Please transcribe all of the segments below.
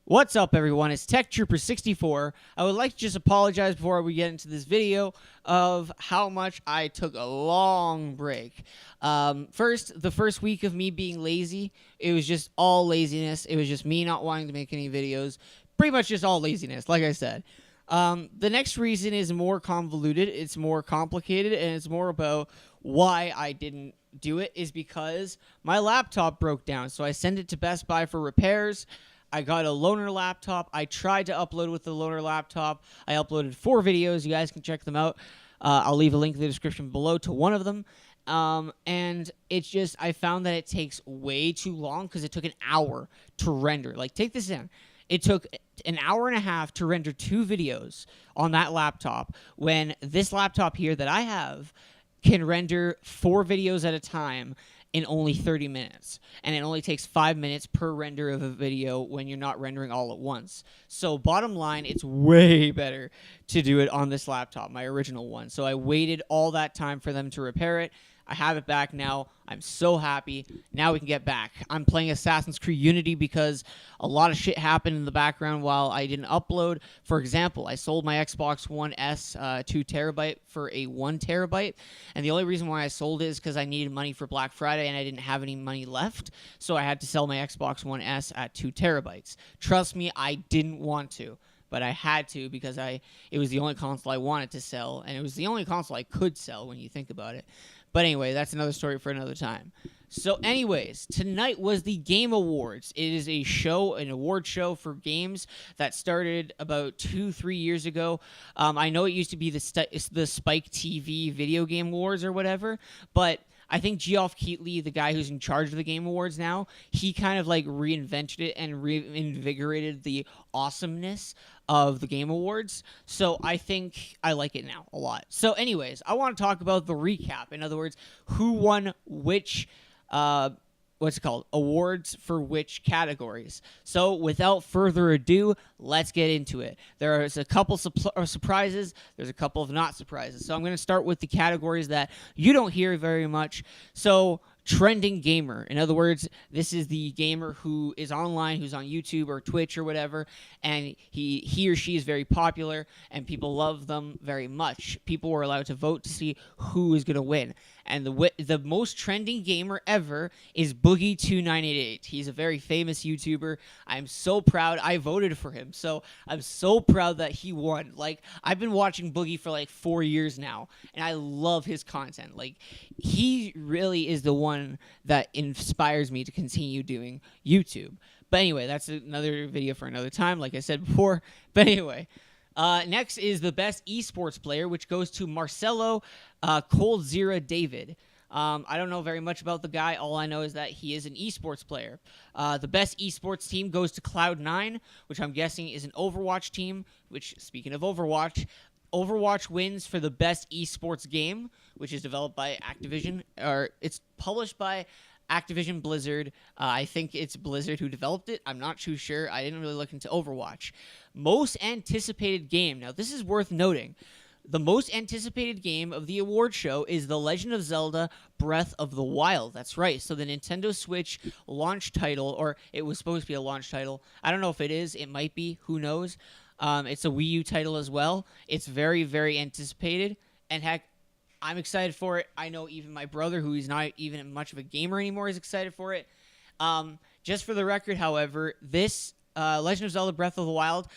What's up, everyone? It's Tech Trooper 64. I would like to just apologize before we get into this video of how much I took a long break. The first week of me being lazy, it was just all laziness. It was just me not wanting to make any videos. Pretty much just all laziness, like I said. The next reason is more convoluted. It's more complicated, and it's more about why I didn't do it is because my laptop broke down. So I sent it to Best Buy for repairs. I got a loaner laptop. I tried to upload with the loaner laptop. I uploaded 4 videos. You guys can check them out. I'll leave a link in the description below to one of them. And it's just, I found that it takes way too long because it took an hour to render. Like, take this in. It took an hour and a half to render 2 videos on that laptop when this laptop here that I have can render 4 videos at a time in only 30 minutes. And it only takes 5 minutes per render of a video when you're not rendering all at once. So bottom line, it's way better to do it on this laptop, my original one. So I waited all that time for them to repair it. I have it back now. I'm so happy. Now we can get back. I'm playing Assassin's Creed Unity because a lot of shit happened in the background while I didn't upload. For example, I sold my Xbox One S 2 terabyte for a 1 terabyte. And the only reason why I sold it is because I needed money for Black Friday and I didn't have any money left. So I had to sell my Xbox One S at 2 terabytes. Trust me, I didn't want to. But I had to because it was the only console I wanted to sell, and it was the only console I could sell when you think about it. But anyway, that's another story for another time. So anyways, tonight was the Game Awards. It is a show, an award show for games that started about 2-3 years ago. I know it used to be the Spike TV Video Game Awards or whatever, but I think Geoff Keighley, the guy who's in charge of the Game Awards now, he kind of like reinvented it and reinvigorated the awesomeness of the Game Awards. So I think I like it now a lot. So anyways, I want to talk about the recap. In other words, who won which awards for which categories. So without further ado, let's get into it. There's a couple surprises, there's a couple of not surprises. So I'm going to start with the categories that you don't hear very much. So trending gamer. In other words, this is the gamer who is online, who's on YouTube or Twitch or whatever, and he or she is very popular and people love them very much. People were allowed to vote to see who is going to win. And the most trending gamer ever is Boogie2988. He's a very famous YouTuber. I'm so proud. I voted for him. So I'm so proud that he won. Like, I've been watching Boogie for like 4 years now, and I love his content. Like, he really is the one that inspires me to continue doing YouTube. But anyway, that's another video for another time, like I said before. But anyway, next is the best esports player, which goes to Marcelo Coldzera David. I don't know very much about the guy. All I know is that he is an esports player. The best esports team goes to Cloud9, which I'm guessing is an Overwatch team, which, speaking of Overwatch, Overwatch wins for the best esports game, which is developed by Activision, or it's published by Activision Blizzard. I think it's Blizzard who developed it. I'm not too sure. I didn't really look into Overwatch. Most anticipated game. Now, this is worth noting. The most anticipated game of the award show is The Legend of Zelda Breath of the Wild. That's right. So the Nintendo Switch launch title, or it was supposed to be a launch title. I don't know if it is. It might be. Who knows? It's a Wii U title as well. It's very, very anticipated. And heck, I'm excited for it. I know even my brother, who is not even much of a gamer anymore, is excited for it. Just for the record, however, this Legend of Zelda Breath of the Wild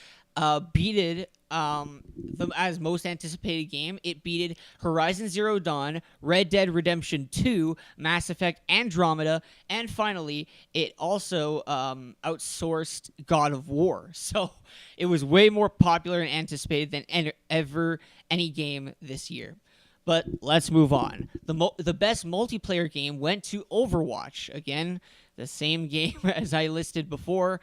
beated as most anticipated game. It beated Horizon Zero Dawn, Red Dead Redemption 2, Mass Effect Andromeda, and finally, it also outsourced God of War. So it was way more popular and anticipated than ever any game this year. But let's move on. The best multiplayer game went to Overwatch. Again, the same game as I listed before.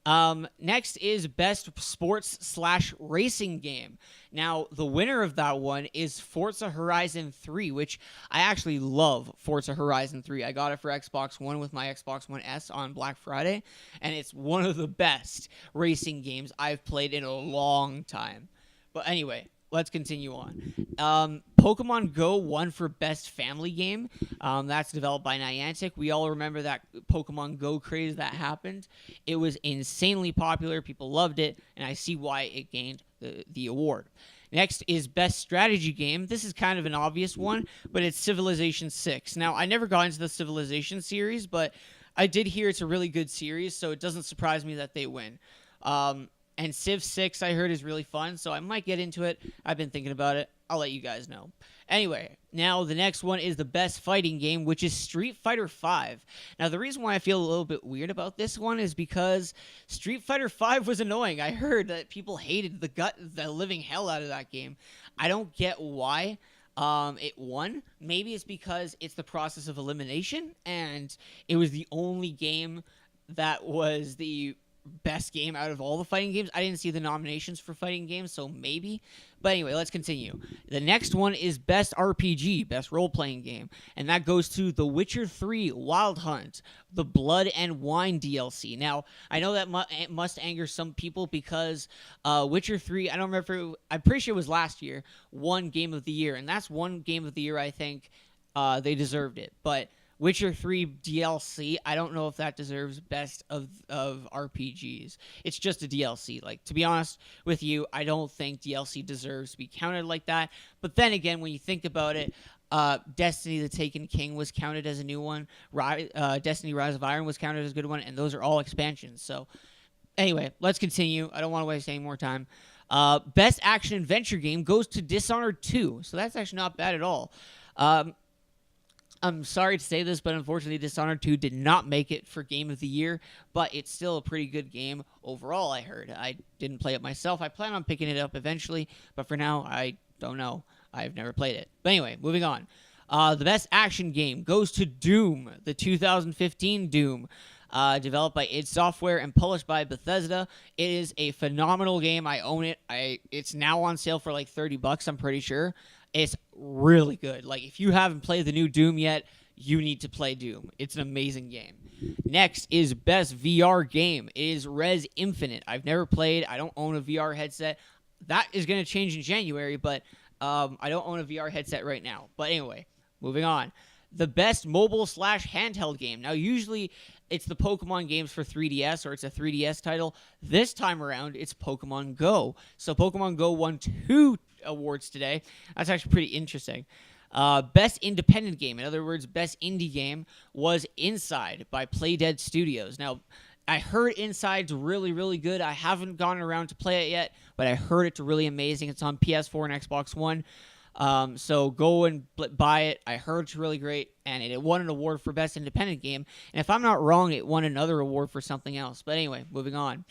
Next is best sports/racing game. Now, the winner of that one is Forza Horizon 3, which I actually love Forza Horizon 3. I got it for Xbox One with my Xbox One S on Black Friday, and it's one of the best racing games I've played in a long time. But anyway, let's continue on. Pokemon Go won for Best Family Game. That's developed by Niantic. We all remember that Pokemon Go craze that happened. It was insanely popular. People loved it, and I see why it gained the award. Next is Best Strategy Game. This is kind of an obvious one, but it's Civilization 6. Now, I never got into the Civilization series, but I did hear it's a really good series, so it doesn't surprise me that they win. And Civ 6, I heard, is really fun, so I might get into it. I've been thinking about it. I'll let you guys know. Anyway, now the next one is the Best Fighting Game, which is Street Fighter V. Now, the reason why I feel a little bit weird about this one is because Street Fighter V was annoying. I heard that people hated the living hell out of that game. I don't get why it won. Maybe it's because it's the process of elimination, and it was the only game that was the best game out of all the fighting games. I didn't see the nominations for fighting games, so maybe. But anyway, let's continue. The next one is Best RPG, Best Role-Playing Game, and that goes to The Witcher 3 Wild Hunt, the Blood and Wine DLC. Now, I know that must anger some people because Witcher 3, I don't remember, I'm pretty sure it was last year, won Game of the Year, and that's one Game of the Year I think they deserved it. But Witcher 3 DLC, I don't know if that deserves best of RPGs. It's just a DLC. Like, to be honest with you, I don't think DLC deserves to be counted like that. But then again, when you think about it, Destiny the Taken King was counted as a new one. Destiny Rise of Iron was counted as a good one, and those are all expansions. So, anyway, let's continue. I don't want to waste any more time. Best Action Adventure Game goes to Dishonored 2. So that's actually not bad at all. I'm sorry to say this, but unfortunately Dishonored 2 did not make it for Game of the Year, but it's still a pretty good game overall, I heard. I didn't play it myself. I plan on picking it up eventually, but for now, I don't know. I've never played it. But anyway, moving on. The best action game goes to Doom, the 2015 Doom. Developed by id Software and published by Bethesda. It is a phenomenal game. I own it. It's now on sale for like $30, I'm pretty sure. It's really good. Like, if you haven't played the new Doom yet, you need to play Doom. It's an amazing game. Next is Best VR Game. It is Res Infinite. I've never played. I don't own a VR headset. That is going to change in January, but I don't own a VR headset right now. But anyway, moving on. The best mobile/handheld game. Now, usually it's the Pokemon games for 3DS or it's a 3DS title. This time around, it's Pokemon Go. So Pokemon Go won 2 awards today. That's actually pretty interesting. Best independent game, in other words, best indie game, was Inside by Playdead Studios. Now, I heard Inside's really, really good. I haven't gone around to play it yet, but I heard it's really amazing. It's on PS4 and Xbox One. So go and buy it. I heard it's really great, and it won an award for Best Independent Game. And if I'm not wrong, it won another award for something else. But anyway, moving on.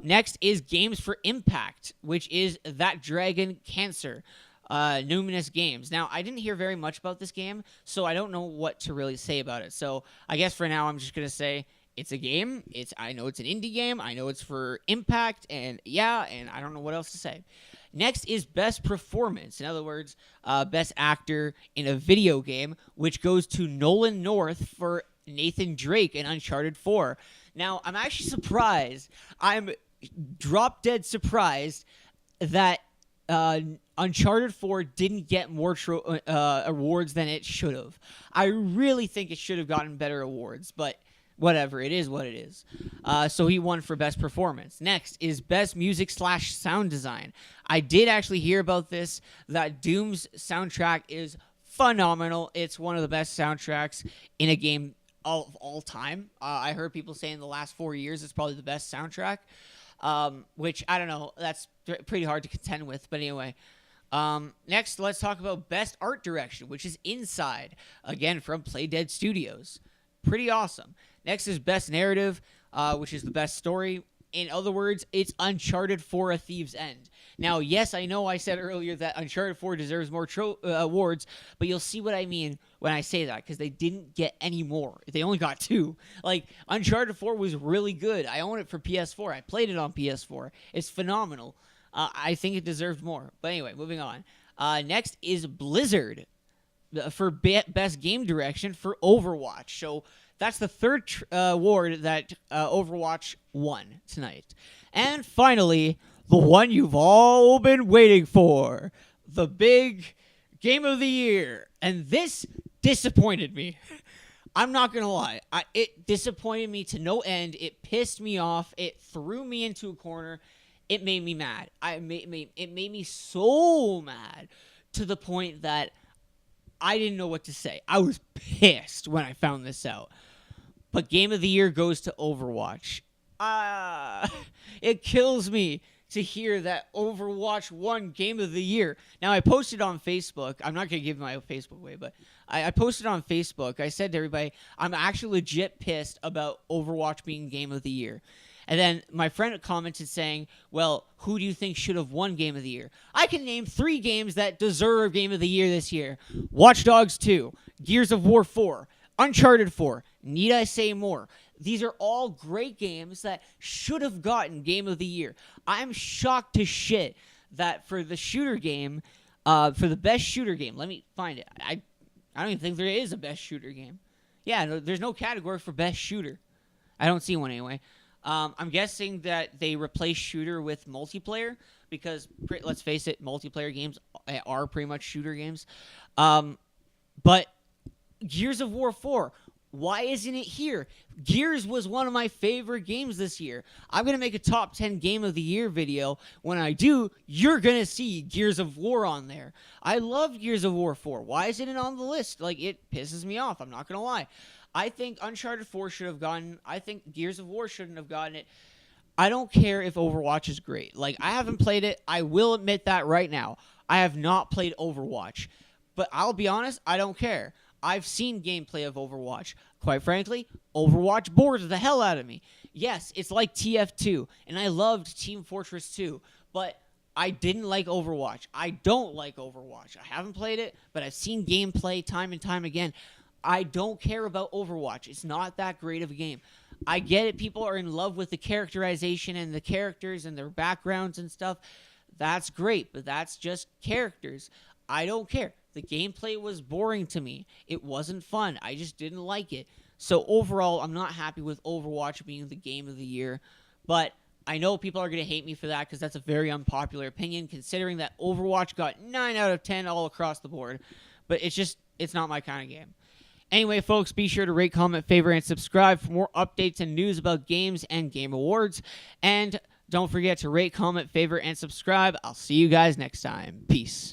Next is Games for Impact, which is That Dragon Cancer. Numinous Games. Now, I didn't hear very much about this game, so I don't know what to really say about it. So I guess for now, I'm just going to say it's a game. I know it's an indie game. I know it's for Impact, and I don't know what else to say. Next is Best Performance. In other words, Best Actor in a Video Game, which goes to Nolan North for Nathan Drake in Uncharted 4. Now, I'm actually surprised. I'm drop-dead surprised that Uncharted 4 didn't get more awards than it should have. I really think it should have gotten better awards, but whatever, it is what it is. So he won for Best Performance. Next is Best Music/Sound Design. I did actually hear about this, that Doom's soundtrack is phenomenal. It's one of the best soundtracks in a game of all time. I heard people say in the last 4 years it's probably the best soundtrack, which, I don't know, that's pretty hard to contend with, but anyway. Next, let's talk about Best Art Direction, which is Inside, again from Playdead Studios. Pretty awesome. Next is Best Narrative, which is the best story. In other words, it's Uncharted 4: A Thief's End. Now, yes, I know I said earlier that Uncharted 4 deserves more awards, but you'll see what I mean when I say that, because they didn't get any more. They only got 2. Like, Uncharted 4 was really good. I own it for PS4. I played it on PS4. It's phenomenal. I think it deserved more. But anyway, moving on. Next is Blizzard for Best Game Direction for Overwatch. So that's the third award that Overwatch won tonight. And finally, the one you've all been waiting for, the big game of the year. And this disappointed me. I'm not going to lie. It disappointed me to no end. It pissed me off. It threw me into a corner. It made me mad. It made me so mad to the point that I didn't know what to say. I was pissed when I found this out. But Game of the Year goes to Overwatch. It kills me to hear that Overwatch won Game of the Year. Now, I posted on Facebook. I'm not going to give my Facebook away, but I posted on Facebook. I said to everybody, I'm actually legit pissed about Overwatch being Game of the Year. And then my friend commented saying, well, who do you think should have won Game of the Year? I can name 3 games that deserve Game of the Year this year. Watch Dogs 2, Gears of War 4, Uncharted 4. Need I say more? These are all great games that should have gotten Game of the Year. I'm shocked to shit that for the shooter game, for the best shooter game, let me find it. I don't even think there is a best shooter game. Yeah, no, there's no category for best shooter. I don't see one anyway. I'm guessing that they replace shooter with multiplayer because, let's face it, multiplayer games are pretty much shooter games. But Gears of War 4, why isn't it here? Gears was one of my favorite games this year. I'm going to make a top 10 Game of the Year video. When I do, you're going to see Gears of War on there. I love Gears of War 4. Why isn't it on the list? Like, it pisses me off. I'm not going to lie. I think Uncharted 4 should have gotten. I think Gears of War shouldn't have gotten it. I don't care if Overwatch is great. Like, I haven't played it. I will admit that right now. I have not played Overwatch. But I'll be honest, I don't care. I've seen gameplay of Overwatch. Quite frankly, Overwatch bores the hell out of me. Yes, it's like TF2, and I loved Team Fortress 2, but I didn't like Overwatch. I don't like Overwatch. I haven't played it, but I've seen gameplay time and time again. I don't care about Overwatch. It's not that great of a game. I get it. People are in love with the characterization and the characters and their backgrounds and stuff. That's great, but that's just characters. I don't care. The gameplay was boring to me. It wasn't fun. I just didn't like it. So overall, I'm not happy with Overwatch being the Game of the Year. But I know people are going to hate me for that because that's a very unpopular opinion, considering that Overwatch got 9 out of 10 all across the board. But it's not my kind of game. Anyway, folks, be sure to rate, comment, favorite, and subscribe for more updates and news about games and game awards. And don't forget to rate, comment, favorite, and subscribe. I'll see you guys next time. Peace.